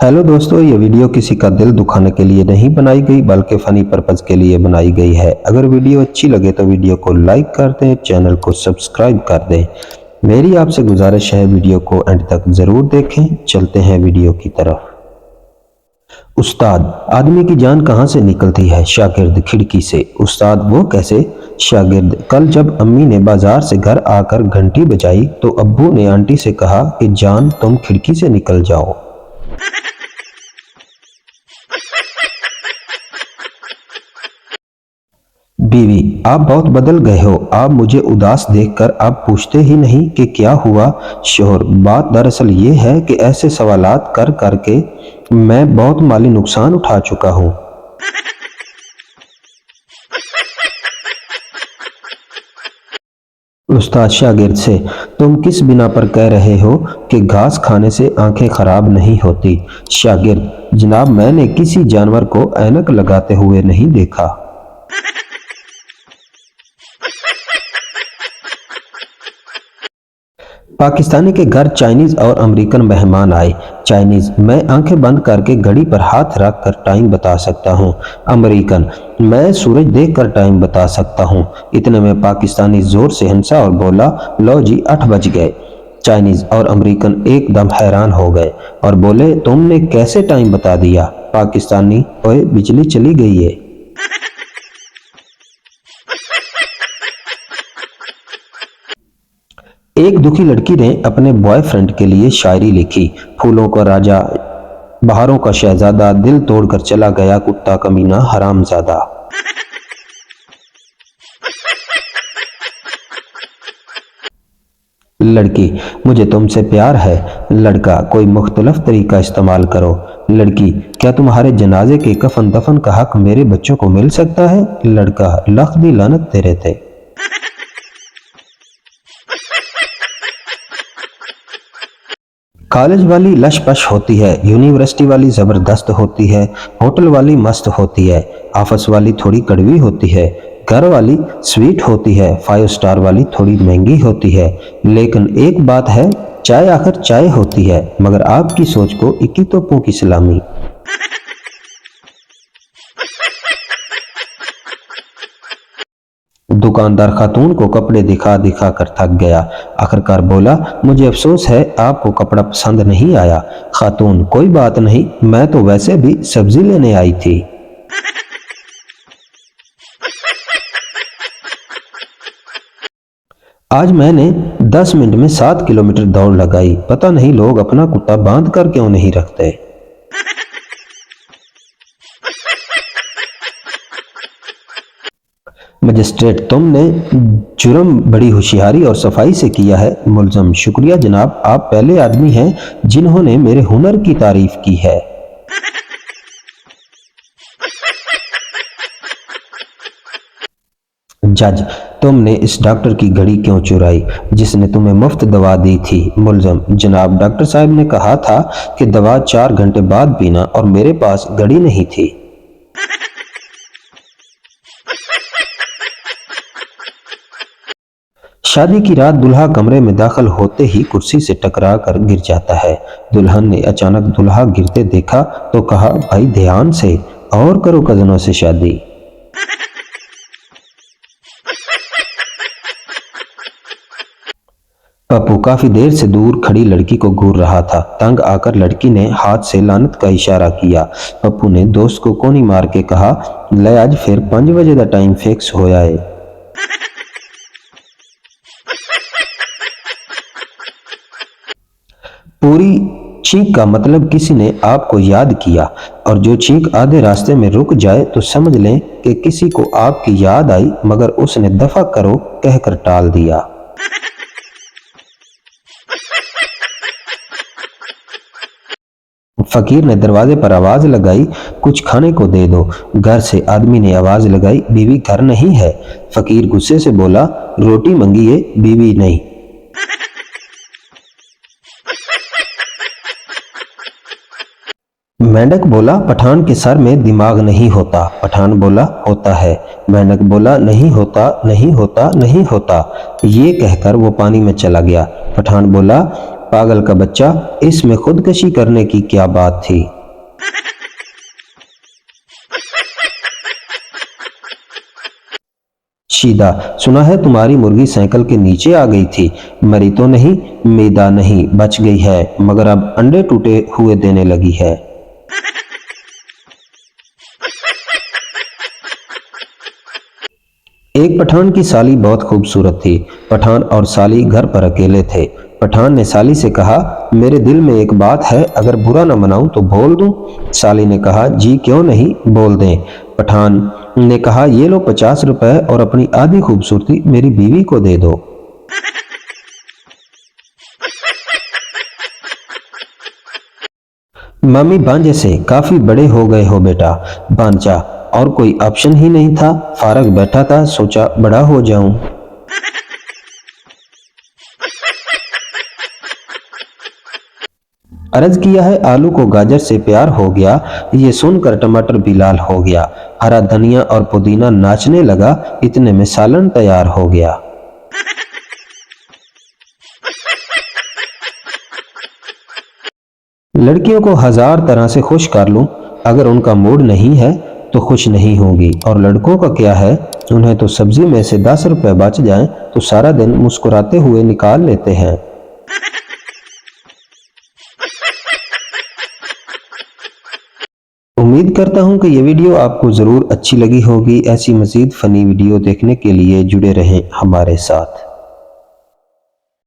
Hello दोस्तों, ये video किसी का दिल दुखाने के लिए नहीं बनाई गई बल्कि फनी पर्पज के लिए बनाई गई है। अगर वीडियो अच्छी लगे तो वीडियो को लाइक कर दें, चैनल को सब्सक्राइब कर दें। मेरी आपसे गुजारिश है वीडियो को एंड तक जरूर देखें। चलते हैं वीडियो की तरफ। उस्ताद, आदमी की जान कहाँ से निकलती है? शागिर्द, खिड़की से। उस्ताद, वो कैसे? शागिर्द, कल जब अम्मी ने बाजार से घर आकर घंटी बजाई तो अब्बू ने आंटी से कहा कि जान तुम खिड़की से निकल जाओ। बीवी, आप बहुत बदल गए हो। आप मुझे उदास देखकर अब पूछते ही नहीं कि क्या हुआ। शोहर, बात दरअसल ये है कि ऐसे सवालात कर करके मैं बहुत माली नुकसान उठा चुका हूँ। उस्ताद शागिर्द से, तुम किस बिना पर कह रहे हो कि घास खाने से आंखें खराब नहीं होती? शागिर्द, जनाब मैंने किसी जानवर को ऐनक लगाते हुए नहीं देखा। पाकिस्तानी के घर चाइनीज और अमेरिकन मेहमान आए। चाइनीज, मैं आंखें बंद करके घड़ी पर हाथ रख कर टाइम बता सकता हूँ। अमेरिकन, मैं सूरज देख कर टाइम बता सकता हूँ। इतने में पाकिस्तानी जोर से हंसा और बोला, लो जी 8 बज गए। चाइनीज और अमेरिकन एकदम हैरान हो गए और बोले, तुमने कैसे टाइम बता दिया? पाकिस्तानी, ओए बिजली चली गई है। एक दुखी लड़की ने अपने बॉयफ्रेंड के लिए शायरी लिखी। फूलों का राजा, बहारों का शहजादा, दिल तोड़कर चला गया कुत्ता कमीना हरामजादा। लड़की, मुझे तुमसे प्यार है। लड़का, कोई मुख्तलिफ तरीका इस्तेमाल करो। लड़की, क्या तुम्हारे जनाजे के कफन दफन का हक मेरे बच्चों को मिल सकता है? लड़का, लख दी लानत तेरे थे। कॉलेज वाली लश पश होती है, यूनिवर्सिटी वाली जबरदस्त होती है, होटल वाली मस्त होती है, ऑफिस वाली थोड़ी कड़वी होती है, घर वाली स्वीट होती है, 5 स्टार वाली थोड़ी महंगी होती है। लेकिन एक बात है, चाय आखिर चाय होती है। मगर आपकी सोच को 21 तोपों की सलामी। दुकानदार खातून को कपड़े दिखा दिखा कर थक गया। आखिरकार बोला, मुझे अफसोस है आपको कपड़ा पसंद नहीं आया। खातून, कोई बात नहीं, मैं तो वैसे भी सब्जी लेने आई थी। आज मैंने 10 मिनट में 7 किलोमीटर दौड़ लगाई। पता नहीं लोग अपना कुत्ता बांध कर क्यों नहीं रखते। मजिस्ट्रेट, तुमने जुर्म बड़ी होशियारी और सफाई से किया है। मुलजम, शुक्रिया जनाब, आप पहले आदमी हैं जिन्होंने मेरे हुनर की तारीफ की है। जज, तुमने इस डॉक्टर की घड़ी क्यों चुराई जिसने तुम्हें मुफ्त दवा दी थी? मुलजम, जनाब डॉक्टर साहब ने कहा था कि दवा 4 घंटे बाद पीना और मेरे पास घड़ी नहीं थी। शादी की रात दुल्हा कमरे में दाखिल होते ही कुर्सी से टकरा कर गिर जाता है। दुल्हन ने अचानक दुल्हा गिरते देखा तो कहा, भाई ध्यान से और करो कजनों से शादी। पप्पू काफी देर से दूर खड़ी लड़की को घूर रहा था। तंग आकर लड़की ने हाथ से लानत का इशारा किया। पप्पू ने दोस्त को कोनी मार के कहा, ले आज फिर 5 बजे का टाइम फिक्स होया है। पूरी चीख का मतलब किसी ने आपको याद किया, और जो चीख आधे रास्ते में रुक जाए तो समझ लें कि किसी को आपकी याद आई मगर उसने दफा करो कहकर टाल दिया। फकीर ने दरवाजे पर आवाज लगाई, कुछ खाने को दे दो। घर से आदमी ने आवाज लगाई, बीवी घर नहीं है। फकीर गुस्से से बोला, रोटी मंगिए, बीवी नहीं। मेंढक बोला, पठान के सर में दिमाग नहीं होता। पठान बोला, होता है। मेंढक बोला, नहीं होता, नहीं होता, नहीं होता। ये कहकर वो पानी में चला गया। पठान बोला, पागल का बच्चा, इसमें खुदकशी करने की क्या बात थी। शीदा, सुना है तुम्हारी मुर्गी साइकिल के नीचे आ गई थी। मरी तो नहीं, मैदा नहीं, बच गई है, मगर अब अंडे टूटे हुए देने लगी है। एक पठान की साली बहुत खूबसूरत थी। पठान और साली घर पर अकेले थे। पठान ने साली से कहा, मेरे दिल में एक बात है, अगर बुरा न मनाऊं तो बोल दूं। साली ने कहा, जी क्यों नहीं, बोल दें। पठान ने कहा, ये लो 50 रुपए और अपनी आधी खूबसूरती मेरी बीवी को दे दो। मम्मी भांजे से, काफी बड़े हो गए हो बेटा। भांजा, और कोई ऑप्शन ही नहीं था, फारग बैठा था, सोचा बड़ा हो जाऊं। अर्ज किया है, आलू को गाजर से प्यार हो गया, ये सुनकर टमाटर भी लाल हो गया। हरा धनिया और पुदीना नाचने लगा, इतने में सालन तैयार हो गया। लड़कियों को 1000 तरह से खुश कर लूं, अगर उनका मूड नहीं है तो खुश नहीं होगी। और लड़कों का क्या है, उन्हें तो सब्जी में से 10 रुपए बच जाएं तो सारा दिन मुस्कुराते हुए निकाल लेते हैं। उम्मीद करता हूं कि ये वीडियो आपको जरूर अच्छी लगी होगी। ऐसी मजीद फनी वीडियो देखने के लिए जुड़े रहें हमारे साथ।